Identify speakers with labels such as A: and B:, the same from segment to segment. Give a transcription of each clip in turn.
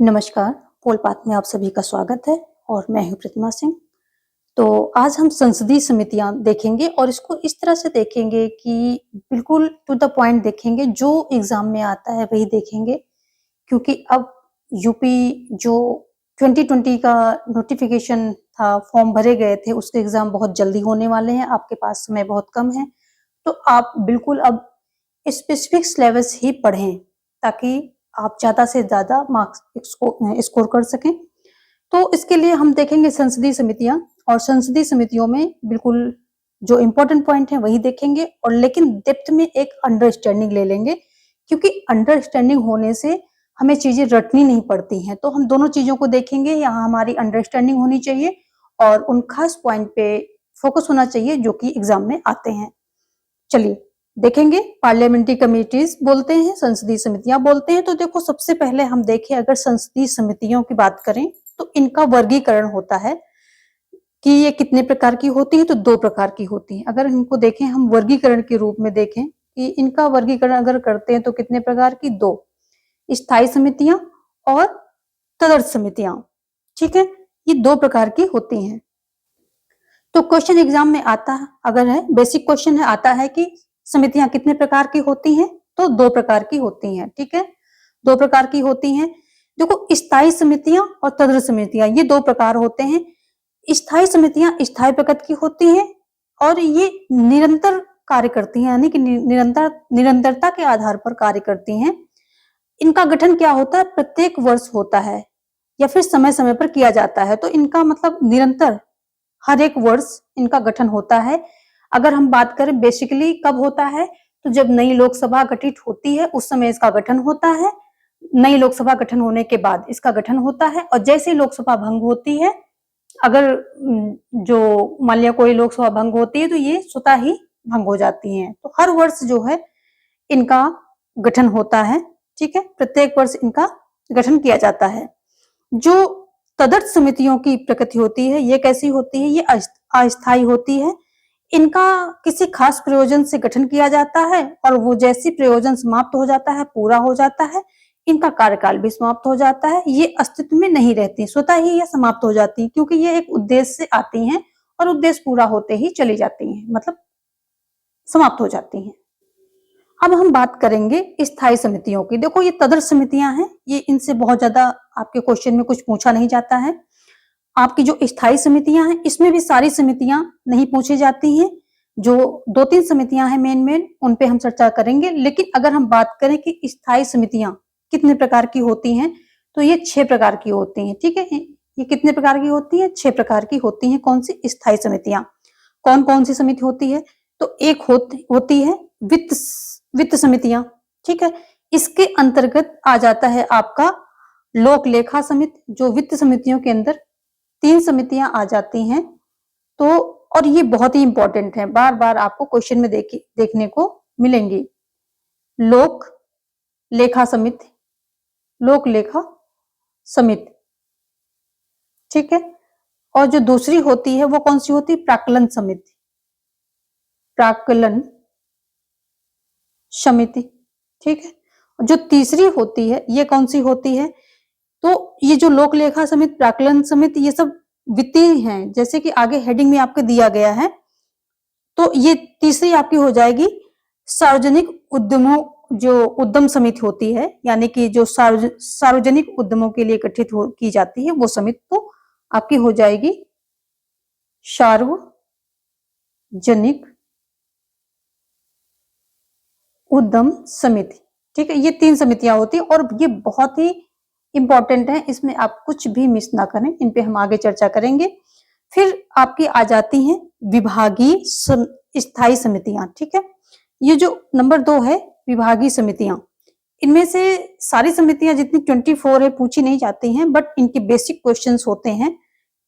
A: नमस्कार, पोलपात में आप सभी का स्वागत है और मैं हूँ प्रतिमा सिंह। तो आज हम संसदीय समितियाँ देखेंगे और इसको इस तरह से देखेंगे कि बिल्कुल टू द पॉइंट देखेंगे, जो एग्ज़ाम में आता है वही देखेंगे। क्योंकि अब यूपी जो 2020 का नोटिफ़िकेशन था, फॉर्म भरे गए थे, उसके एग्ज़ाम बहुत जल्दी होने वाले हैं, आपके पास समय बहुत कम है। तो आप बिल्कुल अब स्पेसिफिक सिलेबस ही पढ़ें, ताकि आप ज़्यादा से ज़्यादा मार्क्स स्कोर कर सकें। तो इसके लिए हम देखेंगे संसदीय समितियाँ, और संसदीय समितियों में बिल्कुल जो इम्पोर्टेंट पॉइंट है वही देखेंगे, और लेकिन डेप्थ में एक अंडरस्टैंडिंग ले लेंगे, क्योंकि अंडरस्टैंडिंग होने से हमें चीज़ें रटनी नहीं पड़ती हैं। तो हम दोनों चीज़ों को देखेंगे, यहाँ हमारी अंडरस्टैंडिंग होनी चाहिए और उन खास पॉइंट पे फोकस होना चाहिए जो कि एग्जाम में आते हैं। चलिए देखेंगे, पार्लियामेंट्री कमेटीज बोलते हैं, संसदीय समितियां बोलते हैं। तो देखो, सबसे पहले हम देखें, अगर संसदीय समितियों की बात करें तो इनका वर्गीकरण होता है कि ये कितने प्रकार की होती है। तो दो प्रकार की होती है। अगर इनको देखें हम वर्गीकरण के रूप में देखें कि इनका वर्गीकरण अगर करते हैं तो कितने प्रकार की, दो, स्थायी समितियां और तदर्थ समितियां। ठीक है, ये दो प्रकार की होती हैं। तो क्वेश्चन एग्जाम में आता है, अगर है बेसिक क्वेश्चन है, आता है कि समितियां कितने प्रकार की होती हैं, तो दो प्रकार की होती हैं। ठीक है, दो प्रकार की होती हैं। देखो, स्थायी समितियां और तदर्थ समितियां, ये दो प्रकार होते हैं। स्थायी समितियां स्थायी प्रकृति की होती हैं और ये निरंतर कार्य करती हैं, यानी कि निरंतरता के आधार पर कार्य करती हैं। इनका गठन क्या होता है, प्रत्येक वर्ष होता है या फिर समय समय पर किया जाता है। तो इनका मतलब निरंतर हर एक वर्ष इनका गठन होता है। अगर हम बात करें बेसिकली कब होता है, तो जब नई लोकसभा गठित होती है उस समय इसका गठन होता है। नई लोकसभा गठन होने के बाद इसका गठन होता है, और जैसे ही लोकसभा भंग होती है, अगर जो मान लिया कोई लोकसभा भंग होती है तो ये स्वतः ही भंग हो जाती है। तो हर वर्ष जो है इनका गठन होता है। ठीक है, प्रत्येक वर्ष इनका गठन किया जाता है। जो तदर्थ समितियों की प्रकृति होती है, ये कैसी होती है, ये अस्थायी होती है। इनका किसी खास प्रयोजन से गठन किया जाता है, और वो जैसी प्रयोजन समाप्त हो जाता है, पूरा हो जाता है, इनका कार्यकाल भी समाप्त हो जाता है। ये अस्तित्व में नहीं रहती, स्वतः ही ये समाप्त हो जाती है, क्योंकि ये एक उद्देश्य से आती हैं और उद्देश्य पूरा होते ही चली जाती हैं, मतलब समाप्त हो जाती हैं। अब हम बात करेंगे स्थायी समितियों की। देखो, ये तदर्थ समितियां हैं, ये इनसे बहुत ज्यादा आपके क्वेश्चन में कुछ पूछा नहीं जाता है। आपकी जो स्थायी समितियां हैं, इसमें भी सारी समितियां नहीं पूछी जाती हैं। जो दो तीन समितियां हैं मेन उन पे हम चर्चा करेंगे। लेकिन अगर हम बात करें कि स्थायी समितियां कितने प्रकार की होती हैं, तो ये 6 प्रकार की होती हैं। ठीक है, ये कितने प्रकार की होती है, 6 प्रकार की होती हैं। कौन सी स्थायी समितियां, कौन कौन सी समिति होती है, तो एक होती है वित्त समितियां। ठीक है, इसके अंतर्गत आ जाता है आपका लोक लेखा समिति, जो वित्त समितियों के अंदर 3 समितियां आ जाती हैं। तो और ये बहुत ही इंपॉर्टेंट है, बार बार आपको क्वेश्चन में देखने को मिलेंगी। लोक लेखा समिति, लोक लेखा समिति। ठीक है, और जो दूसरी होती है वो कौन सी होती है, प्राक्कलन समिति, प्राक्कलन समिति। ठीक है, जो तीसरी होती है ये कौन सी होती है, तो ये जो लोक लेखा समिति, प्राक्कलन समिति, ये सब वित्तीय हैं, जैसे कि आगे हेडिंग में आपके दिया गया है। तो ये तीसरी आपकी हो जाएगी सार्वजनिक उद्यमों, जो उद्यम समिति होती है, यानी कि जो सार्वजनिक उद्यमों के लिए गठित की जाती है वो समिति, तो आपकी हो जाएगी सार्वजनिक उद्यम समिति। ठीक है, ये 3 समितियां होती है और ये बहुत ही इंपॉर्टेंट है, इसमें आप कुछ भी मिस ना करें, इन पे हम आगे चर्चा करेंगे। फिर आपकी आ जाती हैं विभागीय स्थायी समितियां। ठीक है, ये जो नंबर 2 है विभागीय समितियां, इनमें से सारी समितियां जितनी 24 है पूछी नहीं जाती हैं, बट इनके बेसिक क्वेश्चंस होते हैं,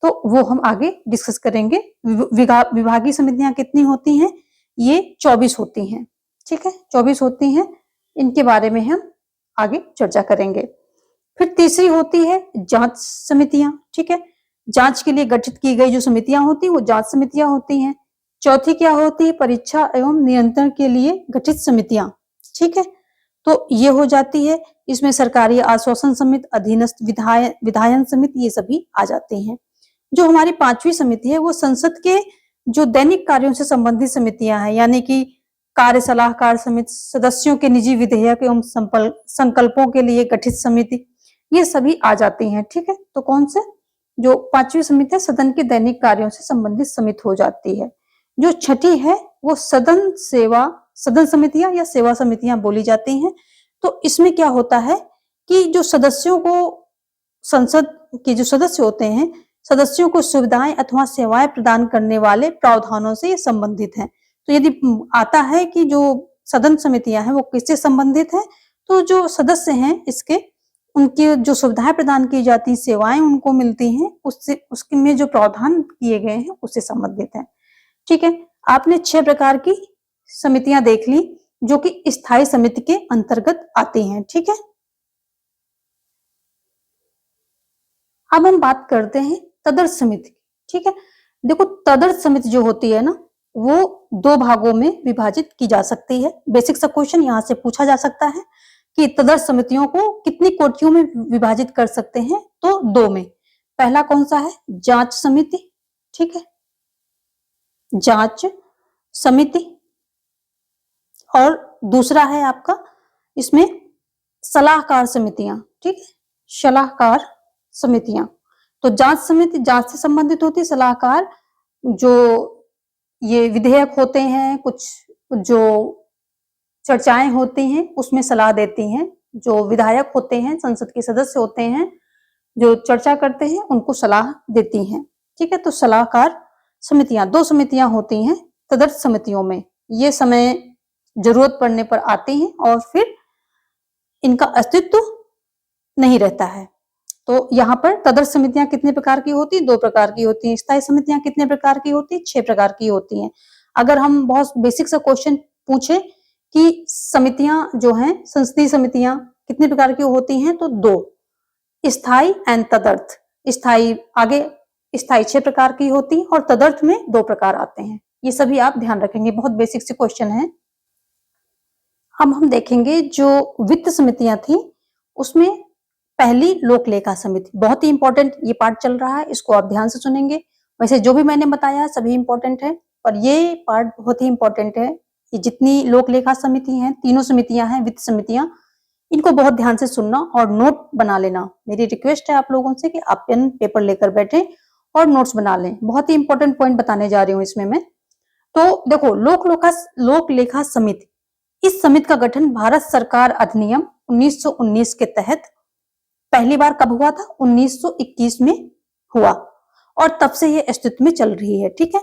A: तो वो हम आगे डिस्कस करेंगे। विभागीय समितियां कितनी होती हैं, ये 24 होती हैं। ठीक है, 24 होती हैं, इनके बारे में हम आगे चर्चा करेंगे। फिर तीसरी होती है जांच समितियां। ठीक है, जांच के लिए गठित की गई जो समितियां होती हैं वो जांच समितियां होती हैं। चौथी क्या होती है, परीक्षा एवं नियंत्रण के लिए गठित समितियां। ठीक है, तो ये हो जाती है। इसमें सरकारी आश्वासन समिति, अधीनस्थ विधायन समिति, ये सभी आ जाते हैं। जो हमारी 5वीं समिति है वो संसद के जो दैनिक कार्यों से संबंधित समितियां हैं, यानी कि कार्य सलाहकार समिति, सदस्यों के निजी विधेयक एवं संकल्पों के लिए गठित समिति, ये सभी आ जाती हैं। ठीक है, तो कौन से जो 5वीं समिति है सदन के दैनिक कार्यों से संबंधित समिति हो जाती है। जो छठी है वो सदन समितियां या सेवा समितियां बोली जाती हैं। तो इसमें क्या होता है कि जो सदस्यों को, संसद के जो सदस्य होते हैं, सदस्यों को सुविधाएं अथवा सेवाएं प्रदान करने वाले प्रावधानों से ये संबंधित हैं। तो यदि आता है कि जो सदन समितियां हैं वो किससे संबंधित है, तो जो सदस्य हैं इसके, उनकी जो सुविधाएं प्रदान की जाती, सेवाएं उनको मिलती हैं, उससे उसके में जो प्रावधान किए गए हैं उससे संबंधित है। ठीक है, आपने 6 प्रकार की समितियां देख ली जो कि स्थायी समिति के अंतर्गत आती हैं। ठीक है, अब हम बात करते हैं तदर्थ समिति। ठीक है, देखो तदर्थ समिति जो होती है ना वो 2 भागों में विभाजित की जा सकती है। बेसिक सा क्वेश्चन यहाँ से पूछा जा सकता है कि तदर्थ समितियों को कितनी कोटियों में विभाजित कर सकते हैं, तो 2 में। पहला कौन सा है, जांच समिति। ठीक है, जांच समिति। और दूसरा है आपका इसमें सलाहकार समितियां। ठीक है, सलाहकार समितियां। तो जांच समिति जांच से संबंधित होती है, सलाहकार जो ये विधेयक होते हैं, कुछ जो चर्चाएं होती हैं उसमें सलाह देती हैं। जो विधायक होते हैं, संसद के सदस्य होते हैं, जो चर्चा करते हैं उनको सलाह देती हैं। ठीक है, तो सलाहकार समितियां 2 समितियां होती हैं तदर्थ समितियों में। ये समय जरूरत पड़ने पर आती हैं और फिर इनका अस्तित्व नहीं रहता है। तो यहाँ पर तदर्थ समितियां कितने प्रकार की होती हैं, 2 प्रकार की होती हैं। स्थायी समितियां कितने प्रकार की होती हैं, 6 प्रकार की होती हैं। अगर हम बहुत बेसिक सा क्वेश्चन पूछे कि समितियां जो हैं, संसदीय समितियां कितने प्रकार की होती हैं, तो 2, स्थायी एंड तदर्थ। स्थायी आगे, स्थायी 6 प्रकार की होती है और तदर्थ में 2 प्रकार आते हैं। ये सभी आप ध्यान रखेंगे, बहुत बेसिक से क्वेश्चन है। अब हम देखेंगे जो वित्त समितियां थी उसमें पहली लोक लेखा समिति, बहुत ही इंपॉर्टेंट ये पार्ट चल रहा है, इसको आप ध्यान से सुनेंगे। वैसे जो भी मैंने बताया सभी इंपॉर्टेंट है, पर ये पार्ट बहुत ही इंपॉर्टेंट है। ये जितनी लोक लेखा समिति हैं, तीनों समितियां हैं वित्त समितियां, इनको बहुत ध्यान से सुनना और नोट बना लेना। मेरी रिक्वेस्ट है आप लोगों से कि आप पेन पेपर लेकर बैठे और नोट्स बना लें। बहुत ही इंपॉर्टेंट पॉइंट बताने जा रही हूँ इसमें मैं। तो देखो लोक लेखा समिति, इस समिति का गठन भारत सरकार अधिनियम 1919 के तहत पहली बार कब हुआ था, 1921 में हुआ और तब से ये अस्तित्व में चल रही है। ठीक है,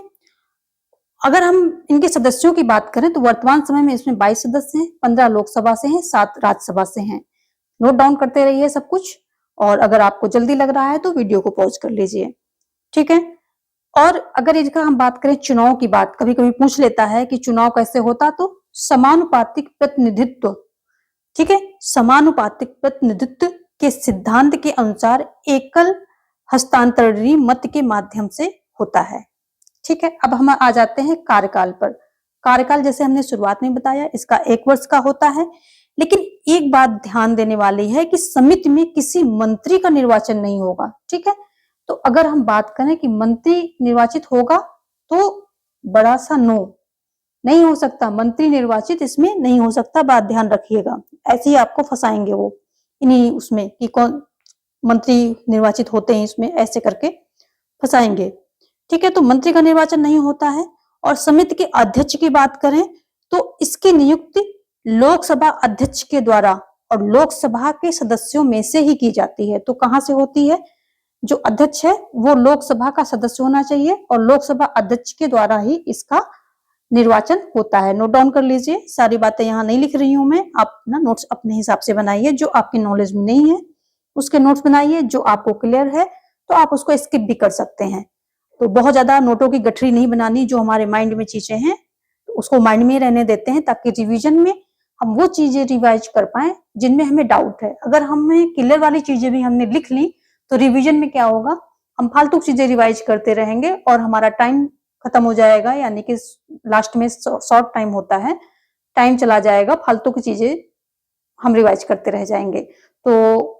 A: अगर हम इनके सदस्यों की बात करें तो वर्तमान समय में इसमें 22 सदस्य हैं, 15 लोकसभा से हैं, 7 राज्यसभा से हैं। नोट डाउन करते रहिए सब कुछ, और अगर आपको जल्दी लग रहा है तो वीडियो को पॉज कर लीजिए। ठीक है, और अगर इसका हम बात करें चुनाव की बात, कभी कभी पूछ लेता है कि चुनाव कैसे होता, तो समानुपातिक प्रतिनिधित्व। ठीक है, समानुपातिक प्रतिनिधित्व के सिद्धांत के अनुसार एकल हस्तांतरणीय मत के माध्यम से होता है। ठीक है, अब हम आ जाते हैं कार्यकाल पर। कार्यकाल जैसे हमने शुरुआत में बताया इसका 1 वर्ष का होता है, लेकिन एक बात ध्यान देने वाली है कि समिति में किसी मंत्री का निर्वाचन नहीं होगा। ठीक है, तो अगर हम बात करें कि मंत्री निर्वाचित होगा तो बड़ा सा नो, नहीं हो सकता, मंत्री निर्वाचित इसमें नहीं हो सकता, बात ध्यान रखिएगा। ऐसे ही आपको फंसाएंगे वो इन्हीं उसमें कि कौन मंत्री निर्वाचित होते हैं, इसमें ऐसे करके फंसाएंगे। ठीक है, तो मंत्री का निर्वाचन नहीं होता है। और समिति के अध्यक्ष की बात करें तो इसकी नियुक्ति लोकसभा अध्यक्ष के द्वारा और लोकसभा के सदस्यों में से ही की जाती है। तो कहां से होती है, जो अध्यक्ष है वो लोकसभा का सदस्य होना चाहिए और लोकसभा अध्यक्ष के द्वारा ही इसका निर्वाचन होता है। नोट डाउन कर लीजिए, सारी बातें यहाँ नहीं लिख रही हूं मैं, आप ना नोट्स अपने हिसाब से बनाइए। जो आपकी नॉलेज में नहीं है उसके नोट्स बनाइए, जो आपको क्लियर है तो आप उसको स्किप भी कर सकते हैं। तो बहुत ज्यादा नोटों की गठरी नहीं बनानी, जो हमारे माइंड में चीजें हैं तो उसको माइंड में रहने देते हैं, ताकि रिवीजन में हम वो चीजें रिवाइज कर पाए जिनमें हमें डाउट है। अगर हमें क्लियर वाली चीजें भी हमने लिख ली तो रिवीजन में क्या होगा, हम फालतू चीजें रिवाइज करते रहेंगे और हमारा टाइम खत्म हो जाएगा, यानी कि लास्ट में शॉर्ट टाइम होता है, टाइम चला जाएगा फालतू की चीजें हम रिवाइज करते रह जाएंगे। तो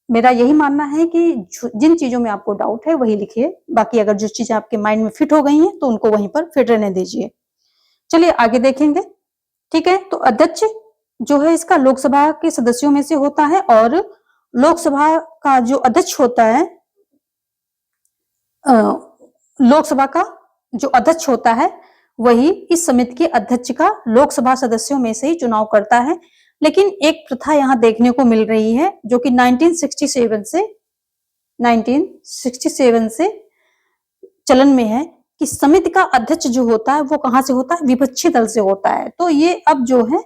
A: मेरा यही मानना है कि जिन चीजों में आपको डाउट है वही लिखिए, बाकी अगर जो चीजें आपके माइंड में फिट हो गई हैं तो उनको वहीं पर फिट रहने दीजिए। चलिए आगे देखेंगे। ठीक है, तो अध्यक्ष जो है इसका लोकसभा के सदस्यों में से होता है, और लोकसभा का जो अध्यक्ष होता है, लोकसभा का जो अध्यक्ष होता है वही इस समिति के अध्यक्ष का लोकसभा सदस्यों में से ही चुनाव करता है। लेकिन एक प्रथा यहाँ देखने को मिल रही है जो कि 1967 से चलन में है कि समिति का अध्यक्ष जो होता है वो कहाँ से होता है, विपक्षी दल से होता है। तो ये अब जो है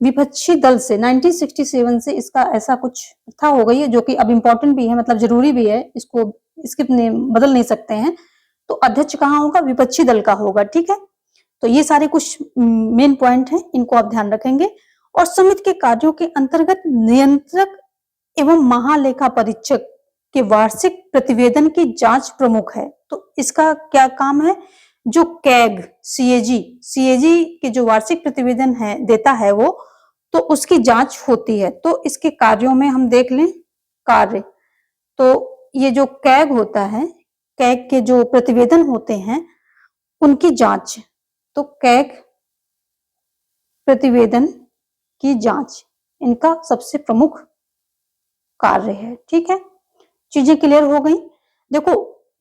A: विपक्षी दल से 1967 से इसका ऐसा कुछ प्रथा हो गई है जो कि अब इम्पोर्टेंट भी है, मतलब जरूरी भी है, इसको स्किप नहीं बदल नहीं सकते हैं। तो अध्यक्ष कहाँ होगा, विपक्षी दल का होगा। ठीक है, तो ये सारे कुछ मेन पॉइंट हैं, इनको आप ध्यान रखेंगे। और समिति के कार्यों के अंतर्गत नियंत्रक एवं महालेखा परीक्षक के वार्षिक प्रतिवेदन की जांच प्रमुख है। तो इसका क्या काम है, जो कैग सीएजी के जो वार्षिक प्रतिवेदन है देता है वो, तो उसकी जांच होती है। तो इसके कार्यों में हम देख लें कार्य, तो ये जो कैग होता है, कैग के जो प्रतिवेदन होते हैं उनकी जांच, तो कैग प्रतिवेदन की जांच इनका सबसे प्रमुख कार्य है। ठीक है, चीजें क्लियर हो गई। देखो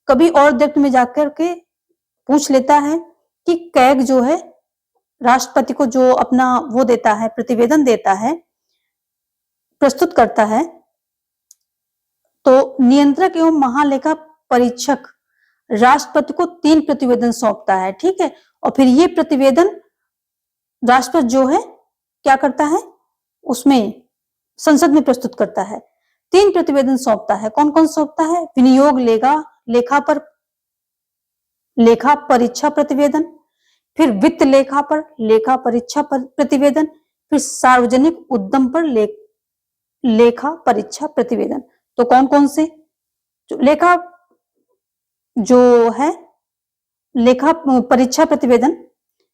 A: कभी और डेप्थ में जाकर के पूछ लेता है कि कैग जो है राष्ट्रपति को जो अपना वो देता है, प्रतिवेदन देता है, प्रस्तुत करता है, तो नियंत्रक एवं महालेखा परीक्षक राष्ट्रपति को 3 प्रतिवेदन सौंपता है। ठीक है, और फिर ये प्रतिवेदन राष्ट्रपति जो है क्या करता है, उसमें संसद में प्रस्तुत करता है। 3 प्रतिवेदन सौंपता है। कौन कौन सौंपता है, विनियोग लेखा परीक्षा प्रतिवेदन, फिर वित्त लेखा पर लेखा परीक्षा प्रतिवेदन, फिर सार्वजनिक उद्यम पर लेखा परीक्षा प्रतिवेदन। तो कौन कौन से लेखा जो है, लेखा परीक्षा प्रतिवेदन,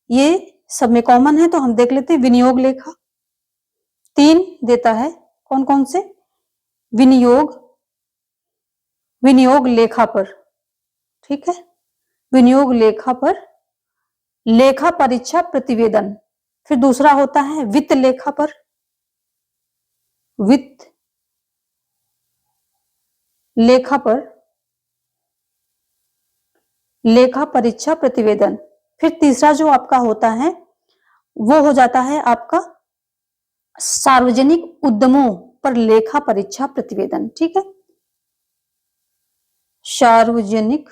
A: ये सब में कॉमन है, तो हम देख लेते हैं। विनियोग लेखा 3 देता है, कौन कौन से, विनियोग लेखा पर, ठीक है, विनियोग लेखा पर लेखा परीक्षा प्रतिवेदन। फिर दूसरा होता है वित्त लेखा पर, वित्त लेखा पर लेखा परीक्षा प्रतिवेदन। फिर तीसरा जो आपका होता है वो हो जाता है आपका सार्वजनिक उद्यमों पर लेखा परीक्षा प्रतिवेदन। ठीक है, सार्वजनिक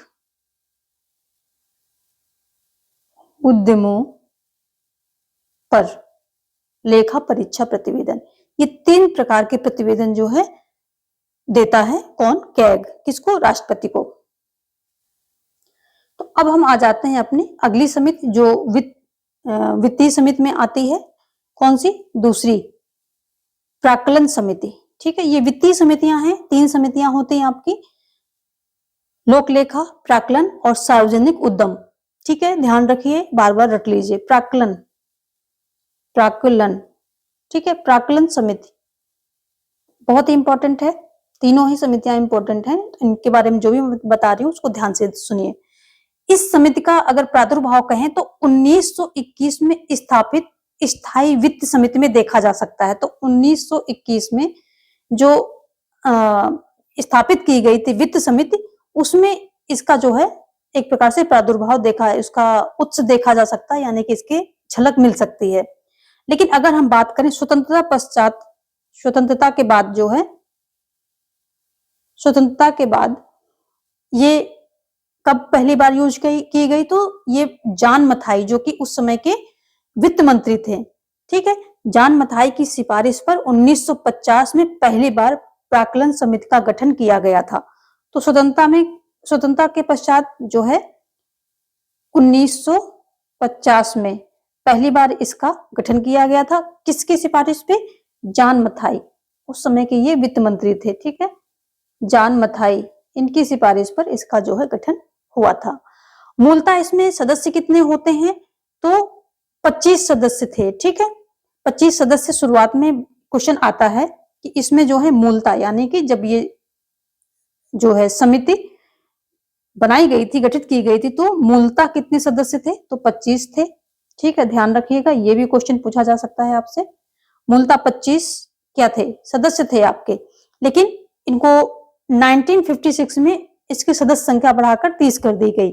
A: उद्यमों पर लेखा परीक्षा प्रतिवेदन। ये 3 प्रकार के प्रतिवेदन जो है देता है कौन, कैग, किसको, राष्ट्रपति को। तो अब हम आ जाते हैं अपनी अगली समिति जो वित्तीय समिति में आती है। कौन सी, दूसरी, प्राक्कलन समिति। ठीक है, ये वित्तीय समितियां हैं, 3 समितियां होती हैं आपकी, लोक लेखा, प्राक्कलन और सार्वजनिक उद्यम। ठीक है, ध्यान रखिए, बार बार रट लीजिए, प्राक्कलन, ठीक है, प्राक्कलन समिति बहुत ही इंपॉर्टेंट है, तीनों ही समितियां इंपॉर्टेंट हैं। इनके बारे में जो भी मैं बता रही हूँ उसको ध्यान से सुनिए। इस समिति का अगर प्रादुर्भाव कहें तो 1921 में स्थापित स्थायी वित्त समिति में देखा जा सकता है। तो 1921 में जो स्थापित की गई थी वित्त समिति, उसमें इसका जो है एक प्रकार से प्रादुर्भाव देखा है, उसका उत्स देखा जा सकता है, यानी कि इसके झलक मिल सकती है। लेकिन अगर हम बात करें स्वतंत्रता पश्चात, स्वतंत्रता के बाद जो है, स्वतंत्रता के बाद ये कब पहली बार यूज की गई, तो ये जॉन मथाई जो कि उस समय के वित्त मंत्री थे। ठीक है, जॉन मथाई की सिफारिश पर 1950 में पहली बार प्राक्कलन समिति का गठन किया गया था। तो स्वतंत्रता के पश्चात जो है 1950 में पहली बार इसका गठन किया गया था। किसकी सिफारिश पे, जॉन मथाई, उस समय के ये वित्त मंत्री थे। ठीक है, जॉन मथाई, इनकी सिफारिश पर इसका जो है गठन हुआ था। मूलतः इसमें सदस्य कितने होते हैं, तो 25 सदस्य थे। ठीक है, 25 सदस्य शुरुआत में क्वेश्चन आता है कि इसमें जो है मूलता, यानी कि जब ये जो है समिति बनाई गई थी, गठित की गई थी, तो मूलता कितने सदस्य थे? तो 25 थे। ठीक है, ध्यान रखिएगा, ये भी क्वेश्चन पूछा जा सकता है आपसे। मूलता 25 क्या थे? सदस्य थे आपके, लेकिन इनको 1956 में इसकी सदस्य संख्या बढ़ाकर 30 कर दी गई।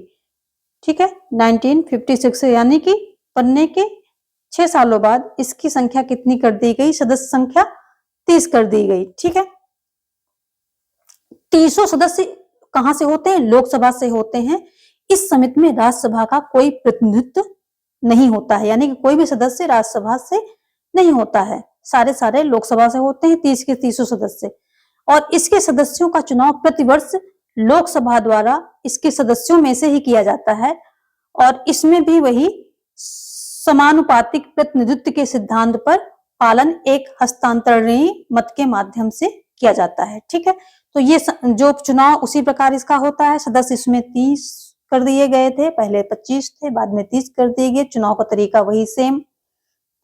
A: ठीक है, 1956 से, यानी कि बनने के 6 सालों बाद इसकी संख्या कितनी कर दी गई? सदस्य संख्या 30 कर दी गई। ठीक है, 300 सदस्य कहां से होते हैं? लोकसभा से होते हैं। इस समिति में राज्यसभा का कोई प्रतिनिधित्व नहीं होता है, यानी कि कोई भी सदस्य राज्यसभा से नहीं होता है, सारे लोकसभा से होते हैं, 30 के 300 सदस्य। और इसके सदस्यों का चुनाव प्रतिवर्ष लोकसभा द्वारा इसके सदस्यों में से ही किया जाता है, और इसमें भी वही समानुपातिक प्रतिनिधित्व के सिद्धांत पर पालन एक हस्तांतरणीय मत के माध्यम से किया जाता है। ठीक है, तो ये जो चुनाव उसी प्रकार इसका होता है। सदस्य इसमें 30 कर दिए गए थे, पहले 25 थे, बाद में 30 कर दिए गए। चुनाव का तरीका वही सेम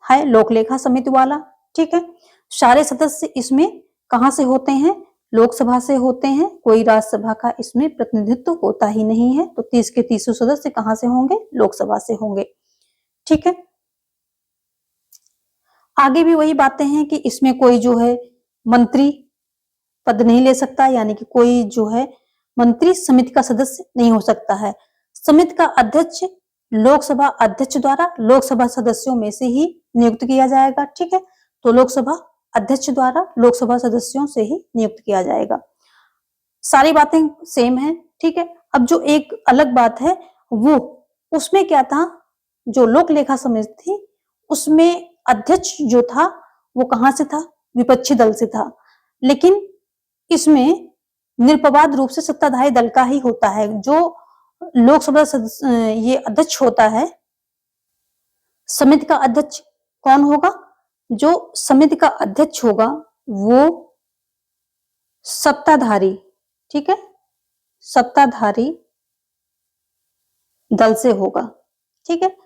A: है, लोक लेखा समिति वाला। ठीक है, सारे सदस्य इसमें कहां से होते हैं? लोकसभा से होते हैं, कोई राज्यसभा का इसमें प्रतिनिधित्व होता ही नहीं है। तो 30 के 300 सदस्य कहां से होंगे? लोकसभा से होंगे। ठीक है, आगे भी वही बातें हैं कि इसमें कोई जो है मंत्री पद नहीं ले सकता, यानी कि कोई जो है मंत्री समिति का सदस्य नहीं हो सकता है। समिति का अध्यक्ष लोकसभा अध्यक्ष द्वारा लोकसभा सदस्यों में से ही नियुक्त किया जाएगा। ठीक है, तो लोकसभा अध्यक्ष द्वारा लोकसभा सदस्यों से ही नियुक्त किया जाएगा। सारी बातें सेम है। ठीक है, अब जो एक अलग बात है वो उसमें क्या था, जो लोक लेखा समिति थी उसमें अध्यक्ष जो था वो कहां से था? विपक्षी दल से था। लेकिन इसमें निरपवाद रूप से सत्ताधारी दल का ही होता है। जो लोकसभा ये अध्यक्ष होता है, समिति का अध्यक्ष कौन होगा? जो समिति का अध्यक्ष होगा वो सत्ताधारी, ठीक है, सत्ताधारी दल से होगा। ठीक है,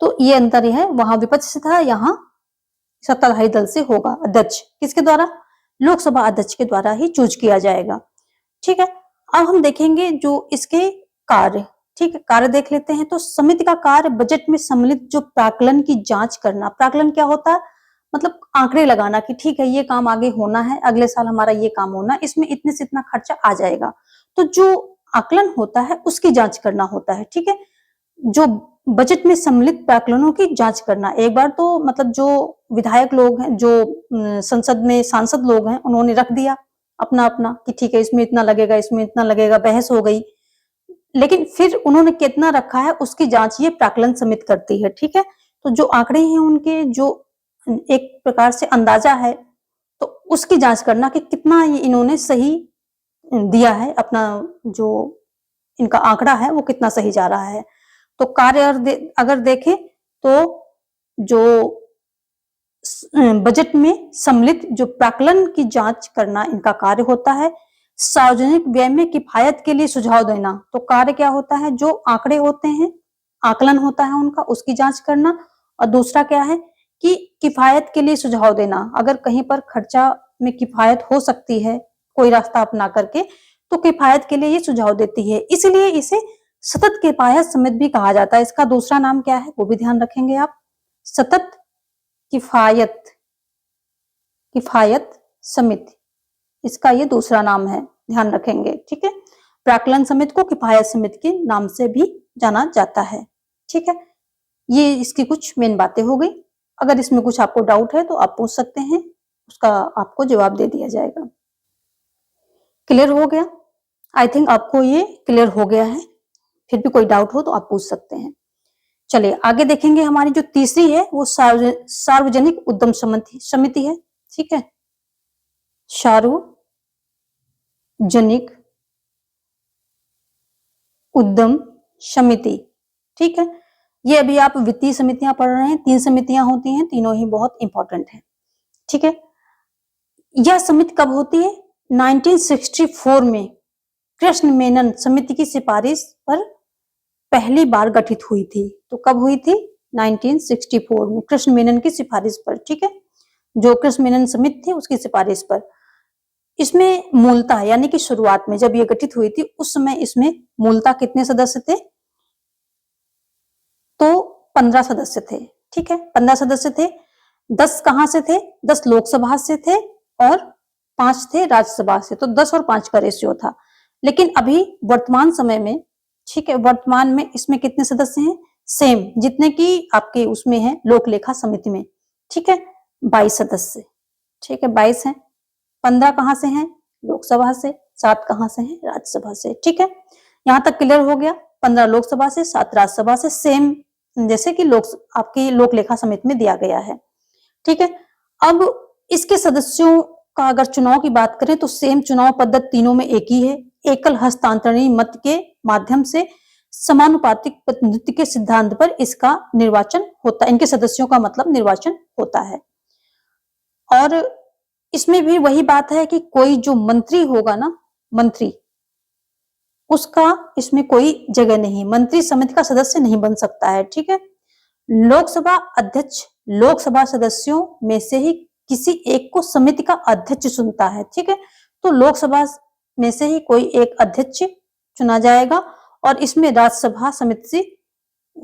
A: तो ये अंतर है, वहां विपक्ष से था, यहाँ सत्ताधारी दल से होगा। अध्यक्ष किसके द्वारा? लोकसभा अध्यक्ष के द्वारा ही चूज किया जाएगा। ठीक है, अब हम देखेंगे जो इसके कार्य। ठीक है, कार्य देख लेते हैं। तो समिति का कार्य बजट में सम्मिलित जो प्राक्कलन की जांच करना। प्राक्कलन क्या होता है? मतलब आंकड़े लगाना कि ठीक है ये काम आगे होना है, अगले साल हमारा ये काम होना, इसमें इतने से इतना खर्चा आ जाएगा। तो जो आकलन होता है उसकी जांच करना होता है। ठीक है, जो बजट में सम्मिलित प्राक्कलनों की जांच करना। एक बार तो मतलब जो विधायक लोग हैं, जो संसद में सांसद लोग हैं, उन्होंने रख दिया अपना अपना कि ठीक है इसमें इतना लगेगा, इसमें इतना लगेगा, बहस हो गई। लेकिन फिर उन्होंने कितना रखा है उसकी जांच ये प्राक्कलन समिति करती है। ठीक है, तो जो आंकड़े हैं उनके, जो एक प्रकार से अंदाजा है, तो उसकी जांच करना कि कितना ये इन्होंने सही दिया है, अपना जो इनका आंकड़ा है वो कितना सही जा रहा है। तो कार्य अगर देखें तो जो बजट में सम्मिलित जो प्राक्कलन की जांच करना इनका कार्य होता है। सार्वजनिक व्यय में किफायत के लिए सुझाव देना। तो कार्य क्या होता है? जो आंकड़े होते हैं, आकलन होता है उनका, उसकी जांच करना। और दूसरा क्या है कि किफायत के लिए सुझाव देना। अगर कहीं पर खर्चा में किफायत हो सकती है कोई रास्ता अपना करके, तो किफायत के लिए ये सुझाव देती है। इसलिए इसे सतत किफायत समिति भी कहा जाता है। इसका दूसरा नाम क्या है वो भी ध्यान रखेंगे आप। सतत किफायत किफायत समिति, इसका ये दूसरा नाम है, ध्यान रखेंगे। ठीक है, प्राक्कलन समिति को किफायत समिति के नाम से भी जाना जाता है। ठीक है, ये इसकी कुछ मेन बातें हो गई। अगर इसमें कुछ आपको डाउट है तो आप पूछ सकते हैं, उसका आपको जवाब दे दिया जाएगा। क्लियर हो गया? आई थिंक आपको ये क्लियर हो गया है। फिर भी कोई डाउट हो तो आप पूछ सकते हैं। चलिए आगे देखेंगे। हमारी जो तीसरी है वो सार्वजनिक उद्यम समिति है। ठीक है, सार्वजनिक उद्यम समिति। ठीक है, ये अभी आप वित्तीय समितियां पढ़ रहे हैं, 3 समितियां होती हैं, तीनों ही बहुत इंपॉर्टेंट है। ठीक है, यह समिति कब होती है? 1964 में कृष्ण मेनन समिति की सिफारिश पर पहली बार गठित हुई थी। तो कब हुई थी? 1964 में कृष्ण मेनन की सिफारिश पर। ठीक है, जो कृष्ण मेनन समिति थी उसकी सिफारिश पर। इसमें मूलतः यानी कि शुरुआत में जब ये गठित हुई थी उस समय इसमें मूलतः कितने सदस्य थे? तो 15 सदस्य थे। ठीक है, 15 सदस्य थे। 10 कहां से थे? 10 लोकसभा से थे और 5 थे राज्यसभा से। तो 10 और 5 का रेशियो था। लेकिन अभी वर्तमान समय में, ठीक है, वर्तमान में इसमें कितने सदस्य हैं? सेम जितने की आपके उसमें है लोक लेखा समिति में। ठीक है, 22 सदस्य। ठीक है, 22 हैं। 15 कहां से हैं? लोकसभा से। 7 कहां से हैं? राज्यसभा से। ठीक है, यहां तक क्लियर हो गया। 15 लोकसभा से, 7 राज्यसभा से, सेम जैसे कि आपकी लोक लेखा समिति में दिया गया है। ठीक है, अब इसके सदस्यों का अगर चुनाव की बात करें तो सेम चुनाव पद्धति तीनों में एक ही है। एकल हस्तांतरणीय मत के माध्यम से समानुपातिक प्रतिनिधित्व के सिद्धांत पर इसका निर्वाचन होता है। इनके सदस्यों का मतलब निर्वाचन होता है। और इसमें भी वही बात है कि कोई जो मंत्री होगा ना, मंत्री, उसका इसमें कोई जगह नहीं, मंत्री समिति का सदस्य नहीं बन सकता है। ठीक है, लोकसभा अध्यक्ष लोकसभा सदस्यों में से ही किसी एक को समिति का अध्यक्ष चुनता है। ठीक है, तो लोकसभा में से ही कोई एक अध्यक्ष चुना जाएगा और इसमें राज्यसभा समिति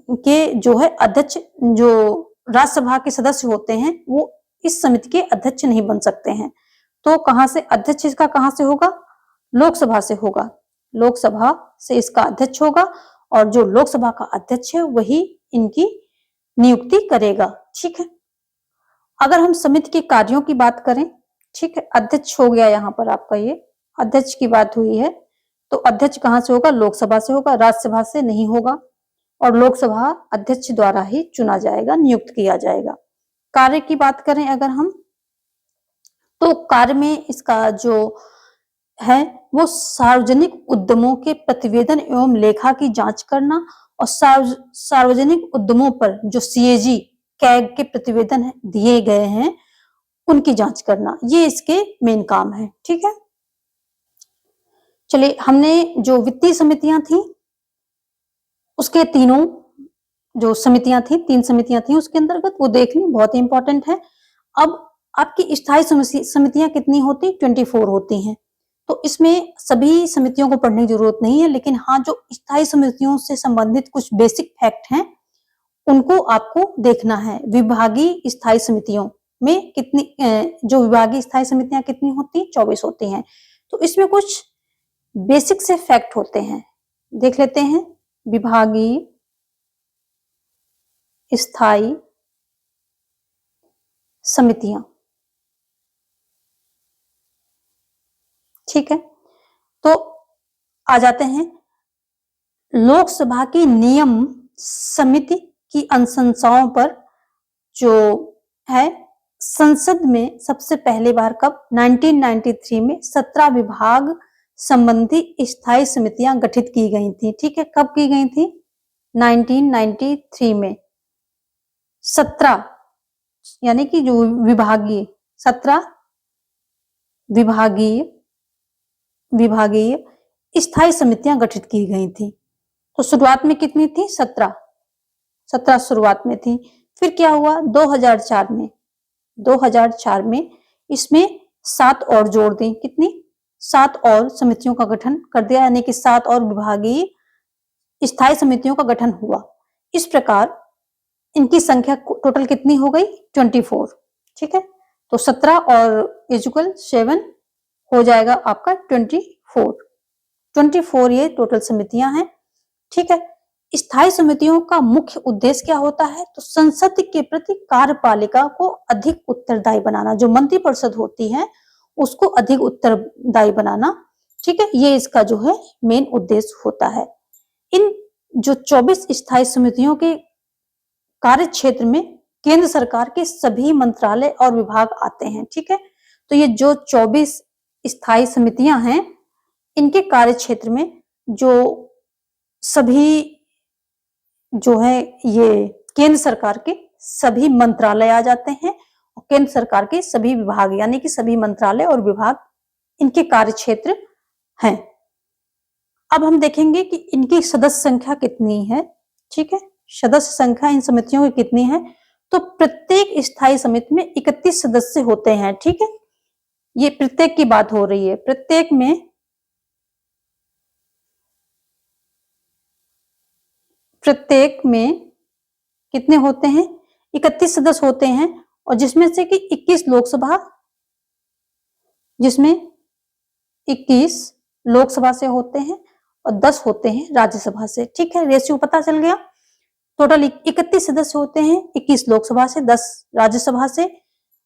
A: के जो है अध्यक्ष, जो राज्यसभा के सदस्य होते हैं वो इस समिति के अध्यक्ष नहीं बन सकते हैं। तो कहां से अध्यक्ष इसका कहां से होगा? लोकसभा से होगा। लोकसभा से इसका अध्यक्ष होगा और जो लोकसभा का अध्यक्ष है वही इनकी नियुक्ति करेगा। ठीक है, अगर हम समिति के कार्यों की बात करें, ठीक है, अध्यक्ष हो गया यहाँ पर आपका, ये अध्यक्ष की बात हुई है, तो अध्यक्ष कहां से होगा? लोकसभा से होगा, राज्यसभा से नहीं होगा और लोकसभा अध्यक्ष द्वारा ही चुना जाएगा, नियुक्त किया जाएगा। कार्य की बात करें अगर हम, तो कार्य में इसका जो है वो सार्वजनिक उद्यमों के प्रतिवेदन एवं लेखा की जांच करना और सार्वजनिक उद्यमों पर जो सीएजी कैग के प्रतिवेदन दिए गए हैं उनकी जांच करना, ये इसके मेन काम है। ठीक है, चलिए, हमने जो वित्तीय समितियां थी उसके तीनों जो समितियां थी, 3 समितियां थी उसके अंतर्गत, वो देख ली, बहुत ही इंपॉर्टेंट है। अब आपकी स्थायी समितियां कितनी होती? 24 होती हैं। तो इसमें सभी समितियों को पढ़ने की जरूरत नहीं है, लेकिन हाँ, जो स्थायी समितियों से संबंधित कुछ बेसिक फैक्ट हैं उनको आपको देखना है। विभागीय स्थायी समितियों में कितनी, जो विभागीय स्थायी समितियां कितनी होती? 24 होती हैं। तो इसमें कुछ बेसिक से फैक्ट होते हैं, देख लेते हैं। विभागीय स्थायी समितियां, ठीक है, तो आ जाते हैं। लोकसभा की नियम समिति की अनुशंसाओं पर जो है संसद में सबसे पहली बार कब? 1993 में 17 विभाग संबंधी स्थायी समितियां गठित की गई थी। ठीक है, कब की गई थी? 1993 में 17, यानी कि जो विभागीय 17 विभागीय स्थायी समितियां गठित की गई थी। तो शुरुआत में कितनी थी? 17 शुरुआत में थी। फिर क्या हुआ? 2004 में इसमें 7 और जोड़ दी। कितनी? 7 और समितियों का गठन कर दिया, यानी कि 7 और विभागीय स्थायी समितियों का गठन हुआ। इस प्रकार इनकी संख्या टोटल कितनी हो गई? 24। ठीक है, तो 17 और इक्वल 7 हो जाएगा आपका 24 ये टोटल समितियां हैं। ठीक है, स्थायी समितियों का मुख्य उद्देश्य क्या होता है? तो संसद के प्रति कार्यपालिका को अधिक उत्तरदायी बनाना, जो मंत्रिपरिषद होती है उसको अधिक उत्तरदायी बनाना। ठीक है, ये इसका जो है मेन उद्देश्य होता है। इन जो 24 स्थायी समितियों के कार्य क्षेत्र में केंद्र सरकार के सभी मंत्रालय और विभाग आते हैं। ठीक है, तो ये जो 24 स्थायी समितियां हैं इनके कार्य क्षेत्र में जो सभी जो है ये केंद्र सरकार के सभी मंत्रालय आ जाते हैं और केंद्र सरकार के सभी विभाग, यानी कि सभी मंत्रालय और विभाग इनके कार्य क्षेत्र हैं। अब हम देखेंगे कि इनकी सदस्य संख्या कितनी है। ठीक है, सदस्य संख्या इन समितियों की कितनी है? तो प्रत्येक स्थायी समिति में 31 सदस्य होते हैं, ठीक है। ये प्रत्येक की बात हो रही है। प्रत्येक में कितने होते हैं? 31 सदस्य होते हैं, और जिसमें से कि 21 लोकसभा से होते हैं और 10 होते हैं राज्यसभा से, ठीक है। रेशियो पता चल गया। टोटल 31 सदस्य होते हैं, 21 लोकसभा से, 10 राज्यसभा से,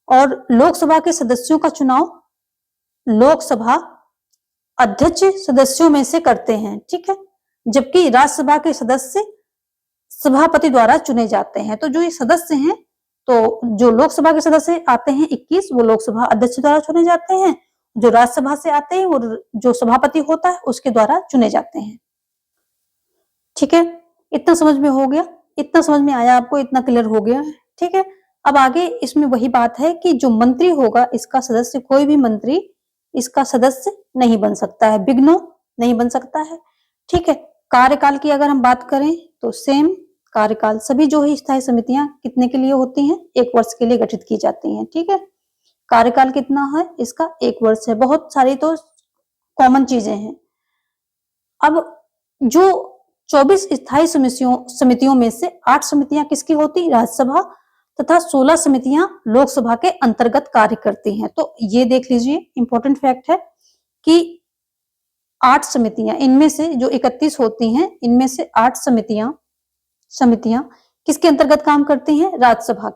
A: और लोकसभा के सदस्यों का चुनाव लोकसभा अध्यक्ष सदस्यों में से करते हैं, ठीक है। जबकि राज्यसभा के सदस्य सभापति द्वारा चुने जाते हैं। तो जो ये सदस्य हैं, तो जो लोकसभा के सदस्य आते हैं 21, वो लोकसभा अध्यक्ष द्वारा चुने जाते हैं। जो राज्यसभा से आते हैं, वो जो सभापति होता है उसके द्वारा चुने जाते हैं, ठीक है। इतना समझ में हो गया? इतना समझ में आया आपको? इतना क्लियर हो गया, ठीक है। अब आगे इसमें वही बात है कि जो मंत्री होगा, इसका सदस्य, कोई भी मंत्री इसका सदस्य नहीं बन सकता है, बिग नो, नहीं बन सकता है, ठीक है। कार्यकाल की अगर हम बात करें तो सेम कार्यकाल, सभी जो है स्थायी समितियां कितने के लिए होती हैं? 1 वर्ष के लिए गठित की जाती हैं, ठीक है। कार्यकाल कितना है इसका? 1 वर्ष है। बहुत सारी तो कॉमन चीजें हैं। अब जो 24 स्थायी समितियों में से 8 समितियां किसकी होती? राज्यसभा, तथा 16 समितियां लोकसभा के अंतर्गत कार्य करती हैं। तो ये देख लीजिए, इंपॉर्टेंट फैक्ट है कि 8 समितियां, इनमें से जो 31 होती हैं, इनमें से 8 समितियां किसके अंतर्गत काम करती हैं? राज्यसभा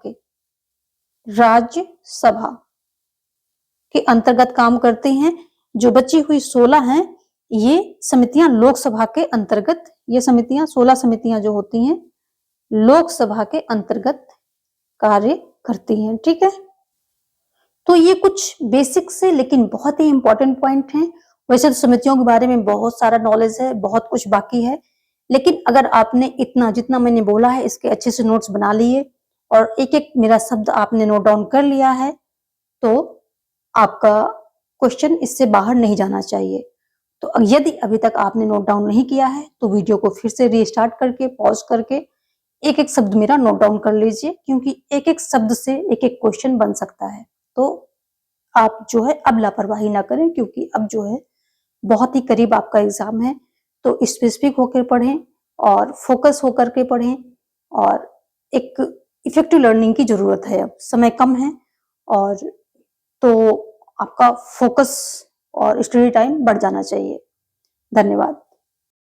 A: के अंतर्गत काम करती हैं। जो बची हुई 16 हैं, ये समितियां लोकसभा के अंतर्गत, ये समितियां 16 समितियां जो होती हैं लोकसभा के अंतर्गत कार्य करती हैं, ठीक है। तो ये कुछ बेसिक से लेकिन बहुत ही इंपॉर्टेंट पॉइंट हैं। वैसे तो समितियों के बारे में बहुत सारा नॉलेज है, बहुत कुछ बाकी है, लेकिन अगर आपने इतना जितना मैंने बोला है इसके अच्छे से नोट्स बना लिए और एक एक मेरा शब्द आपने नोट डाउन कर लिया है, तो आपका क्वेश्चन इससे बाहर नहीं जाना चाहिए। तो यदि अभी तक आपने नोट डाउन नहीं किया है तो वीडियो को फिर से रीस्टार्ट करके, पॉज करके एक एक शब्द मेरा नोट डाउन कर लीजिए, क्योंकि एक एक शब्द से एक एक क्वेश्चन बन सकता है। तो आप जो है अब लापरवाही ना करें, क्योंकि अब जो है बहुत ही करीब आपका एग्जाम है। तो स्पेसिफिक होकर पढ़ें और फोकस होकर के पढ़ें, और एक इफेक्टिव लर्निंग की जरूरत है। अब समय कम है, और तो आपका फोकस और स्टडी टाइम बढ़ जाना चाहिए। धन्यवाद।